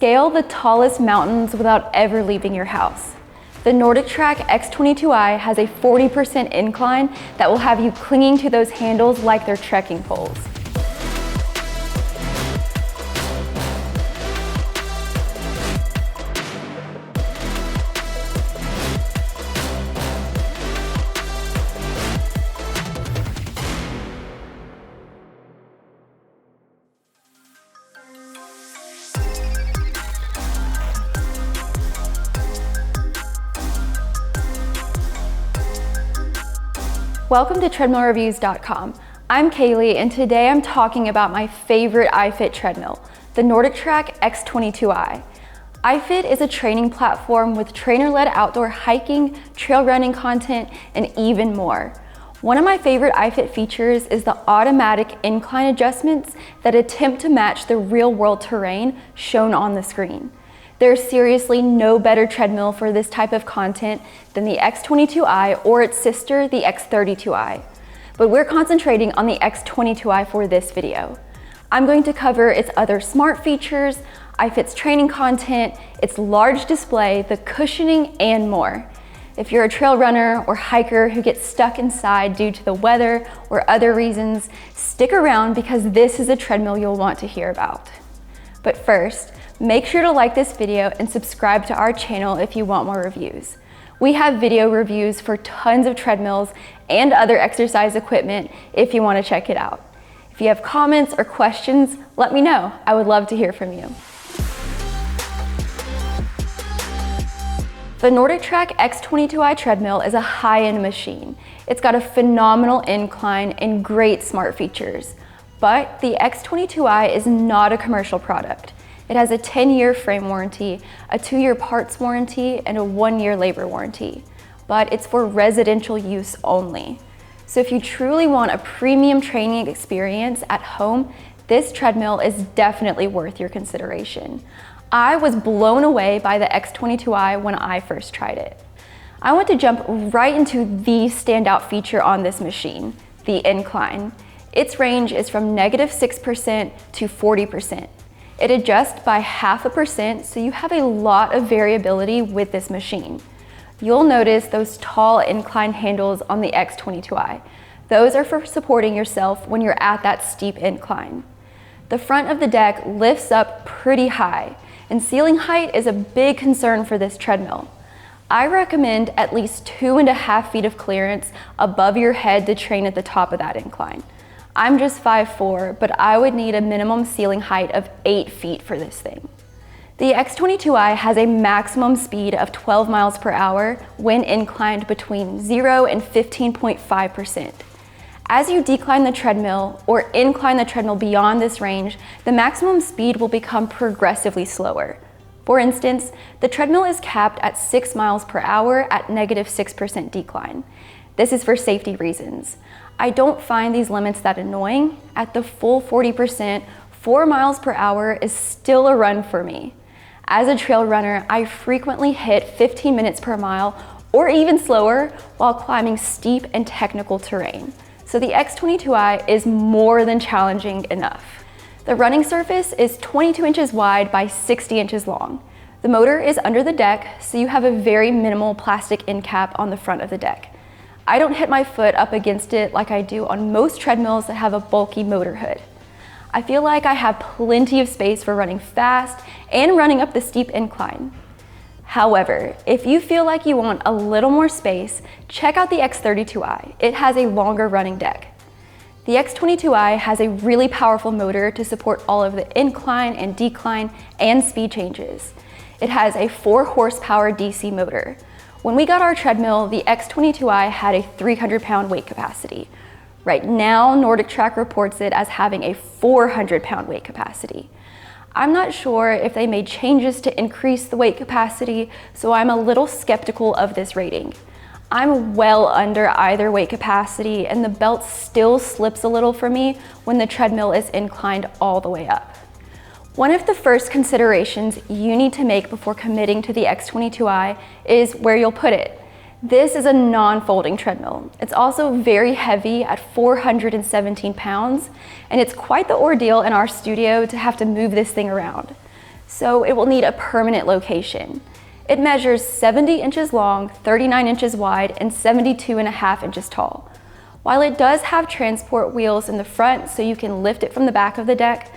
Scale the tallest mountains without ever leaving your house. The NordicTrack X22i has a 40% incline that will have you clinging to those handles like they're trekking poles. Welcome to treadmillreviews.com. I'm Kaylee, and today I'm talking about my favorite iFIT treadmill, the NordicTrack X22i. iFIT is a training platform with trainer-led outdoor hiking, trail running content, and even more. One of my favorite iFIT features is the automatic incline adjustments that attempt to match the real-world terrain shown on the screen. There's seriously no better treadmill for this type of content than the X22i or its sister, the X32i. But we're concentrating on the X22i for this video. I'm going to cover its other smart features, iFIT's training content, its large display, the cushioning, and more. If you're a trail runner or hiker who gets stuck inside due to the weather or other reasons, stick around because this is a treadmill you'll want to hear about. But first, make sure to like this video and subscribe to our channel if you want more reviews. We have video reviews for tons of treadmills and other exercise equipment if you want to check it out. If you have comments or questions, let me know. I would love to hear from you. The NordicTrack X22i treadmill is a high-end machine. It's got a phenomenal incline and great smart features. But the X22i is not a commercial product. It has a 10-year frame warranty, a 2-year parts warranty, and a 1-year labor warranty. But it's for residential use only. So if you truly want a premium training experience at home, this treadmill is definitely worth your consideration. I was blown away by the X22i when I first tried it. I want to jump right into the standout feature on this machine, the incline. Its range is from -6% to 40%. It adjusts by 0.5%, so you have a lot of variability with this machine. You'll notice those tall incline handles on the X22i. Those are for supporting yourself when you're at that steep incline. The front of the deck lifts up pretty high, and ceiling height is a big concern for this treadmill. I recommend at least 2.5 feet of clearance above your head to train at the top of that incline. I'm just 5'4", but I would need a minimum ceiling height of 8 feet for this thing. The X22i has a maximum speed of 12 miles per hour when inclined between 0 and 15.5%. As you decline the treadmill or incline the treadmill beyond this range, the maximum speed will become progressively slower. For instance, the treadmill is capped at 6 miles per hour at -6% decline. This is for safety reasons. I don't find these limits that annoying. At the full 40%, 4 miles per hour is still a run for me. As a trail runner, I frequently hit 15 minutes per mile or even slower while climbing steep and technical terrain. So the X22i is more than challenging enough. The running surface is 22 inches wide by 60 inches long. The motor is under the deck, so you have a very minimal plastic end cap on the front of the deck. I don't hit my foot up against it like I do on most treadmills that have a bulky motor hood. I feel like I have plenty of space for running fast and running up the steep incline. However, if you feel like you want a little more space, check out the X32i. It has a longer running deck. The X22i has a really powerful motor to support all of the incline and decline and speed changes. It has a 4 horsepower DC motor. When we got our treadmill, the X22i had a 300-pound weight capacity. Right now, NordicTrack reports it as having a 400-pound weight capacity. I'm not sure if they made changes to increase the weight capacity, so I'm a little skeptical of this rating. I'm well under either weight capacity, and the belt still slips a little for me when the treadmill is inclined all the way up. One of the first considerations you need to make before committing to the X22i is where you'll put it. This is a non-folding treadmill. It's also very heavy at 417 pounds, and it's quite the ordeal in our studio to have to move this thing around. so it will need a permanent location. It measures 70 inches long, 39 inches wide, and 72.5 inches tall. While it does have transport wheels in the front so you can lift it from the back of the deck,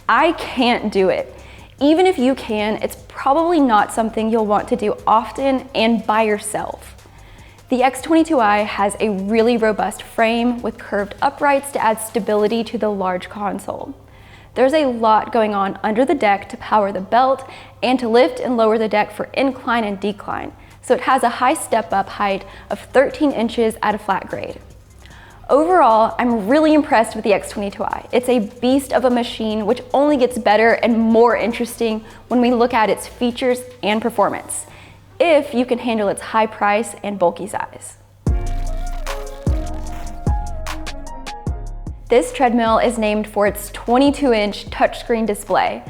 I can't do it. Even if you can, it's probably not something you'll want to do often and by yourself. The X22i has a really robust frame with curved uprights to add stability to the large console. There's a lot going on under the deck to power the belt and to lift and lower the deck for incline and decline, so it has a high step-up height of 13 inches at a flat grade. Overall, I'm really impressed with the X22i. It's a beast of a machine which only gets better and more interesting when we look at its features and performance, if you can handle its high price and bulky size. This treadmill is named for its 22-inch touchscreen display.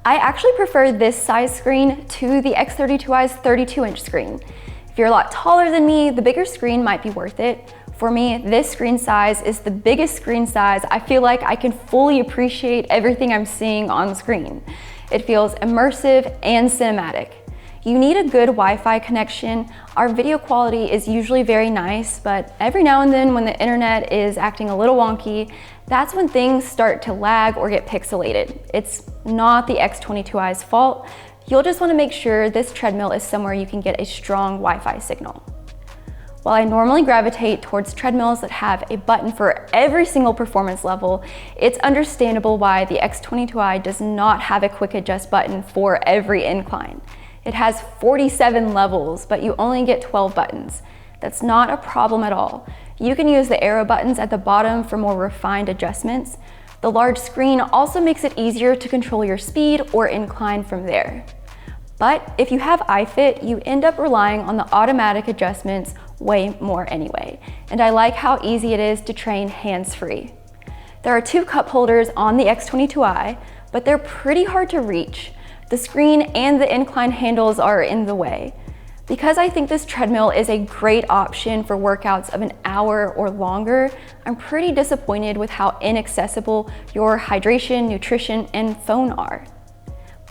I actually prefer this size screen to the X32i's 32-inch screen. If you're a lot taller than me, the bigger screen might be worth it. For me, this screen size is the biggest screen size I feel like I can fully appreciate everything I'm seeing on screen. It feels immersive and cinematic. You need a good Wi-Fi connection. Our video quality is usually very nice, but every now and then when the internet is acting a little wonky, that's when things start to lag or get pixelated. It's not the X22i's fault. You'll just want to make sure this treadmill is somewhere you can get a strong Wi-Fi signal. While I normally gravitate towards treadmills that have a button for every single performance level, it's understandable why the X22i does not have a quick adjust button for every incline. It has 47 levels, but you only get 12 buttons. That's not a problem at all. You can use the arrow buttons at the bottom for more refined adjustments. The large screen also makes it easier to control your speed or incline from there. But if you have iFIT, you end up relying on the automatic adjustments way more anyway. And I like how easy it is to train hands-free. There are 2 cup holders on the X22i, but they're pretty hard to reach. The screen and the incline handles are in the way. Because I think this treadmill is a great option for workouts of an hour or longer, I'm pretty disappointed with how inaccessible your hydration, nutrition, and phone are.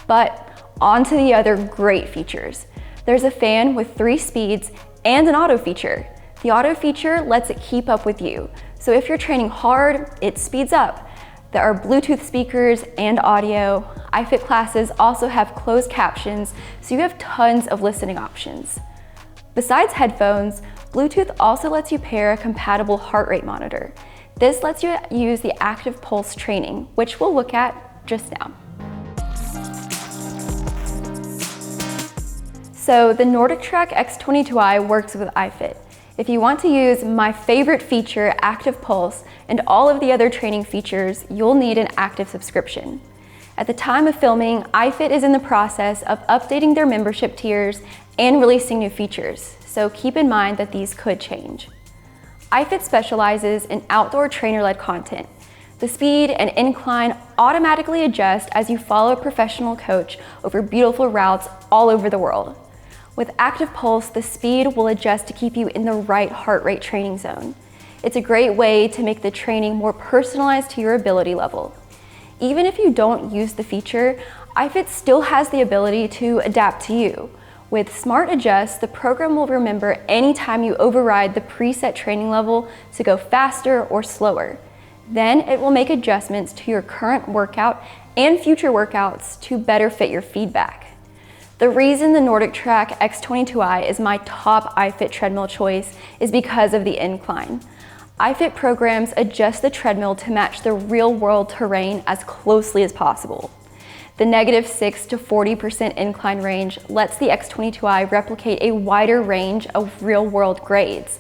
But on to the other great features. There's a fan with 3 speeds and an auto feature. The auto feature lets it keep up with you. So if you're training hard, it speeds up. There are Bluetooth speakers and audio. iFIT classes also have closed captions, so you have tons of listening options. Besides headphones, Bluetooth also lets you pair a compatible heart rate monitor. This lets you use the active pulse training, which we'll look at just now. So the NordicTrack X22i works with iFIT. If you want to use my favorite feature, Active Pulse, and all of the other training features, you'll need an active subscription. At the time of filming, iFIT is in the process of updating their membership tiers and releasing new features, so keep in mind that these could change. iFIT specializes in outdoor trainer-led content. The speed and incline automatically adjust as you follow a professional coach over beautiful routes all over the world. With Active Pulse, the speed will adjust to keep you in the right heart rate training zone. It's a great way to make the training more personalized to your ability level. Even if you don't use the feature, iFIT still has the ability to adapt to you. With Smart Adjust, the program will remember anytime you override the preset training level to go faster or slower. Then it will make adjustments to your current workout and future workouts to better fit your feedback. The reason the NordicTrack X22i is my top iFIT treadmill choice is because of the incline. iFIT programs adjust the treadmill to match the real-world terrain as closely as possible. The -6 to 40% incline range lets the X22i replicate a wider range of real-world grades.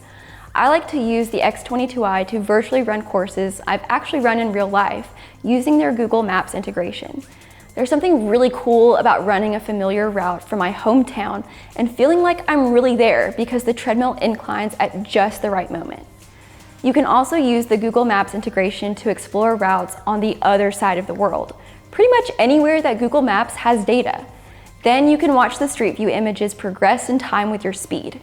I like to use the X22i to virtually run courses I've actually run in real life using their Google Maps integration. There's something really cool about running a familiar route from my hometown and feeling like I'm really there because the treadmill inclines at just the right moment. You can also use the Google Maps integration to explore routes on the other side of the world, pretty much anywhere that Google Maps has data. Then you can watch the Street View images progress in time with your speed.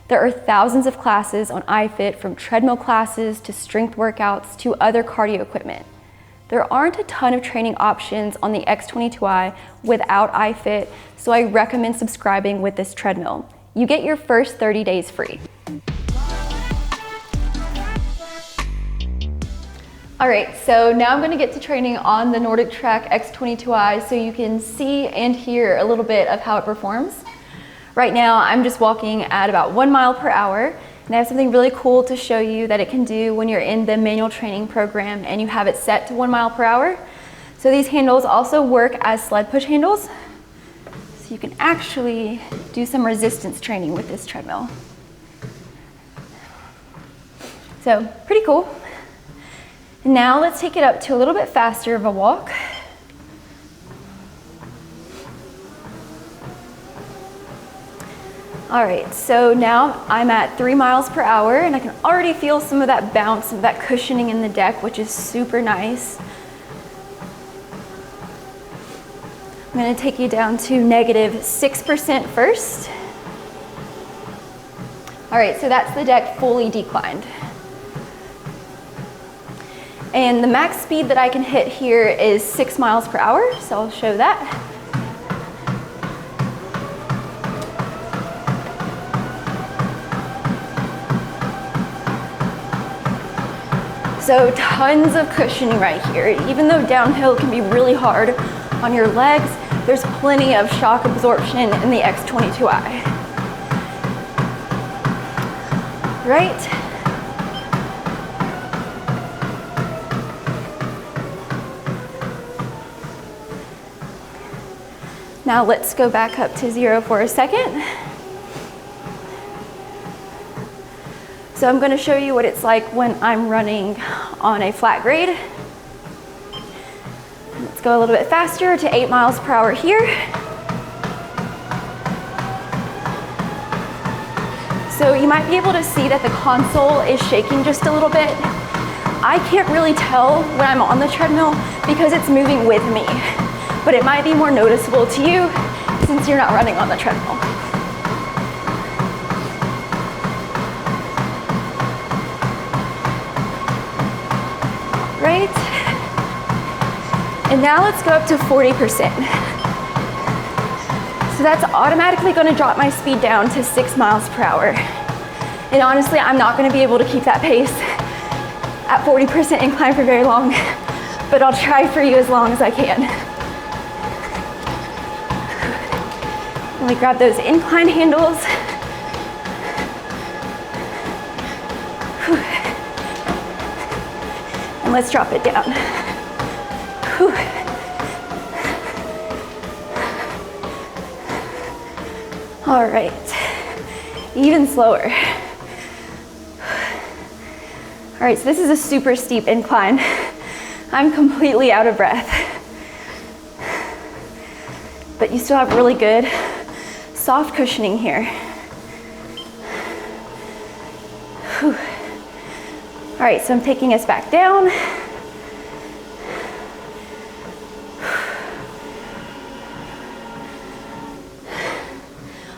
There are thousands of classes on iFIT, from treadmill classes to strength workouts to other cardio equipment. There aren't a ton of training options on the X22i without iFIT, so I recommend subscribing with this treadmill. You get your first 30 days free. All right, so now I'm gonna get to training on the NordicTrack X22i so you can see and hear a little bit of how it performs. Right now, I'm just walking at about 1 mile per hour, and I have something really cool to show you that it can do when you're in the manual training program and you have it set to 1 mile per hour. So these handles also work as sled push handles, so you can actually do some resistance training with this treadmill. So pretty cool. Now let's take it up to a little bit faster of a walk. All right, so now I'm at 3 miles per hour and I can already feel some of that bounce, some of that cushioning in the deck, which is super nice. I'm gonna take you down to -6% first. All right, so that's the deck fully declined. And the max speed that I can hit here is 6 miles per hour, so I'll show that. So tons of cushioning right here. Even though downhill can be really hard on your legs, there's plenty of shock absorption in the X22i. Right? Now let's go back up to 0 for a second. So I'm going to show you what it's like when I'm running on a flat grade. Let's go a little bit faster to 8 miles per hour here. So you might be able to see that the console is shaking just a little bit. I can't really tell when I'm on the treadmill because it's moving with me, but it might be more noticeable to you since you're not running on the treadmill. Right? And now let's go up to 40%. So that's automatically going to drop my speed down to 6 miles per hour. And honestly, I'm not going to be able to keep that pace at 40% incline for very long, but I'll try for you as long as I can. Let me grab those incline handles. And let's drop it down. All right, even slower. All right, so this is a super steep incline. I'm completely out of breath. But you still have really good soft cushioning here. Whew. All right, so I'm taking us back down.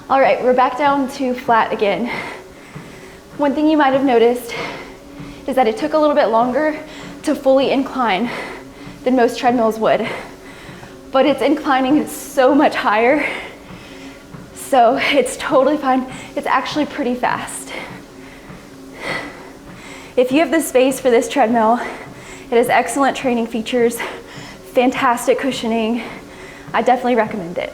All right, we're back down to flat again. One thing you might have noticed is that it took a little bit longer to fully incline than most treadmills would, but it's inclining so much higher, so it's totally fine. It's actually pretty fast. If you have the space for this treadmill, it has excellent training features, fantastic cushioning. I definitely recommend it.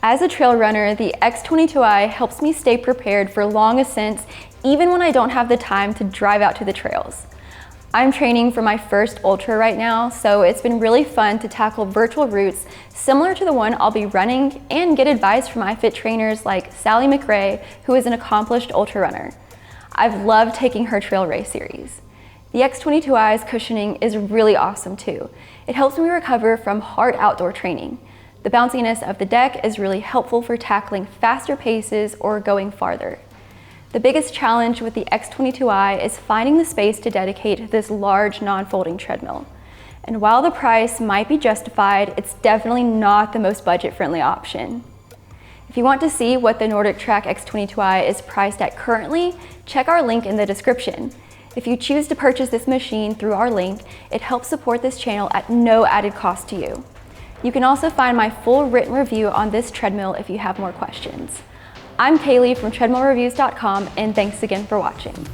As a trail runner, the X22i helps me stay prepared for long ascents even when I don't have the time to drive out to the trails. I'm training for my first ultra right now, so it's been really fun to tackle virtual routes similar to the one I'll be running and get advice from iFIT trainers like Sally McRae, who is an accomplished ultra runner. I've loved taking her trail race series. The X22i's cushioning is really awesome too. It helps me recover from hard outdoor training. The bounciness of the deck is really helpful for tackling faster paces or going farther. The biggest challenge with the X22i is finding the space to dedicate this large non-folding treadmill. And while the price might be justified, it's definitely not the most budget-friendly option. If you want to see what the NordicTrack X22i is priced at currently, check our link in the description. If you choose to purchase this machine through our link, it helps support this channel at no added cost to you. You can also find my full written review on this treadmill if you have more questions. I'm Kaylee from treadmillreviews.com, and thanks again for watching.